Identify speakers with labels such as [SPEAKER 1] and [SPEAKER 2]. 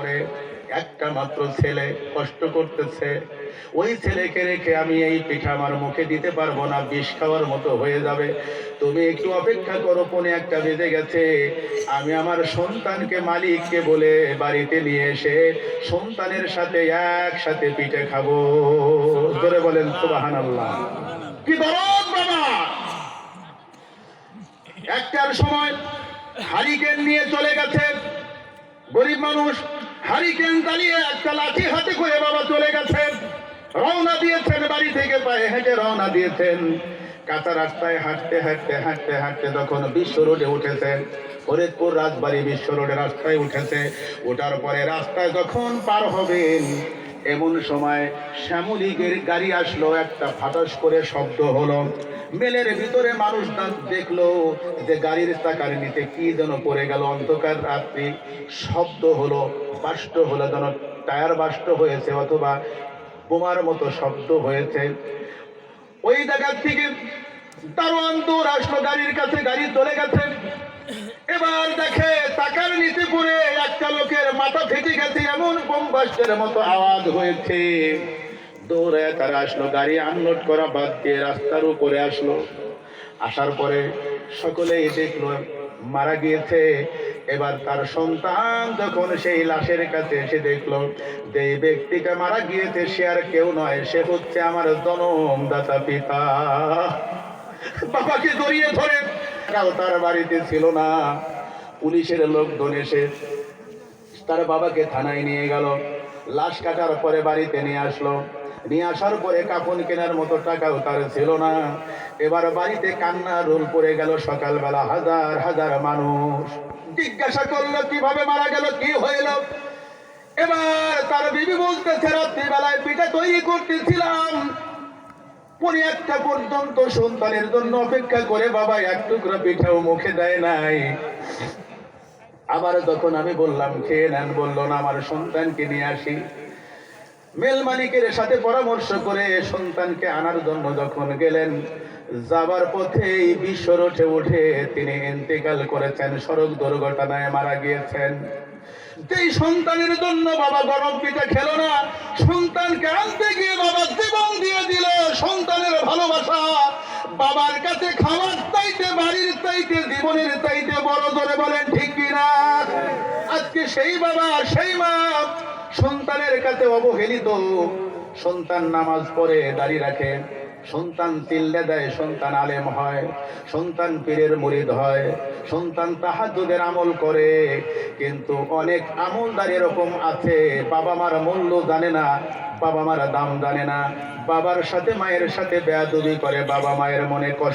[SPEAKER 1] করে একটা মাত্র ছেলে কষ্ট করতেছে, ওই ছেলেকে রেখে আমি এই পিঠা আমার মুখে দিতে পারবো না, বিষ খাওয়ার মতো হয়ে যাবে। তুমি একটু অপেক্ষা করো, 1:45 বেজে গেছে। আমি আমার সন্তানকে মালিককে বলে বাড়িতে নিয়ে এসে সন্তানের সাথে একসাথে পিঠে খাবো। ধরে বলেন সুবহানাল্লাহ। কি দরদ বাবা! একটার সময় হারিকেন নিয়ে চলে গেছে গরিব মানুষ, হারিকেন চালিয়ে একটা লাঠি হাতে করে বাবা চলে গেছেন, রওনা দিয়েছেন বাড়ি থেকে, পায়ে হেঁটে রওনা দিয়েছেন। কাঁচা রাস্তায় হাঁটতে হাঁটতে হাঁটতে হাঁটতে যখন বিশ্ব রোডে উঠেছেন, ফরিদপুর রাজবাড়ী বিশ্ব রোডে রাস্তায় উঠেছে, ওঠার পরে রাস্তায় যখন পার হবেন এমন সময় শ্যামলীগের গাড়ি আসলো, একটা ফাটাস করে শব্দ হলো। মেলের ভিতরে মানুষ দেখলো যে গাড়ির চাকার নিচে কি যেন পড়ে গেল, অন্ধকার রাত্রি, শব্দ হলো, বাষ্ট হলো, যেন টায়ার বাষ্ট হয়েছে অথবা বোমার মতো শব্দ হয়েছে। ওই জায়গা থেকে দারোয়ান দৌড় আসলো গাড়ির কাছে, গাড়ি চলে গেছে। এবার দেখে চাকার নিচে পড়ে একটা লোকের মাথা ফেটে গেছে, এমন বোমবাস্টের মতো আওয়াজ হয়েছে। দৌড়ে তারা আসলো, গাড়ি আনলোড করা বাদ দিয়ে রাস্তার উপরে আসলো। আসার পরে সকলেই দেখলো মারা গিয়েছে। এবার তার সন্তান যখন সেই লাশের কাছে এসে দেখলো যে এই ব্যক্তিটা মারা গিয়েছে, সে আর কেউ নয়, সে হচ্ছে আমার জনমদাতা পিতা। বাবাকে জড়িয়ে ধরে, তার বাড়িতে ছিল না, পুলিশের লোকজন এসে তার বাবাকে থানায় নিয়ে গেল। লাশ কাটার পরে বাড়িতে নিয়ে আসলো, নিয়ে আসার পরে কাফন কেনার মতো টাকাও তার ছিল না। এবার বাড়িতে কান্না রোল পড়ে গেল। সকালবেলা হাজার হাজার মানুষ জিজ্ঞাসা করলো কিভাবে মারা গেল, কি হইল। এবার তার বিবি বলতেছে, রাত্রিবেলায় পিঠা তৈরি করতেছিলাম, 1:45 পর্যন্ত সন্তানের জন্য অপেক্ষা করে বাবা এক টুকরা পিঠাও মুখে দেয় নাই। আবার যখন আমি বললাম খেয়ে নেন, বললো না, আমার সন্তানকে নিয়ে আসি। মেল মালিকের সাথে পরামর্শ করে সন্তানকে আনার জন্য যখন গেলেন, যাবার পথেই বিশ্ব রোডে উঠে তিনি ইন্তেকাল করেছেন, সড়ক দুর্ঘটনায় মারা গিয়েছেন। যেই সন্তানের জন্য বাবা গরম পিঠা খেলো না, সন্তানকে আনতে গিয়ে বাবা জীবন দিয়ে দিল। সন্তানের ভালোবাসা বাবার কাছে খাওয়ার চাইতে, বাড়ির চাইতে, জীবনের চাইতে বড়। ধরে বলেন ঠিক কিনা? আজকে সেই বাবা সেই মা সন্তানের কাছে অবহেলিত। সন্তান নামাজ পড়ে, দাড়ি রাখে, সন্তান চিল্লে দেয়, সন্তান আলেম হয়, সন্তান পীরের মুরিদ হয়, সন্তান তাহাজ্জুদের আমল করে। কিন্তু অনেক আমলদার এরকম আছে, বাবা মার মূল্য জানে না, বাবা মার দাম জানে না, বাবার সাথে মায়ের সাথে বেয়াদবি করে, বাবা মায়ের মনে কষ্ট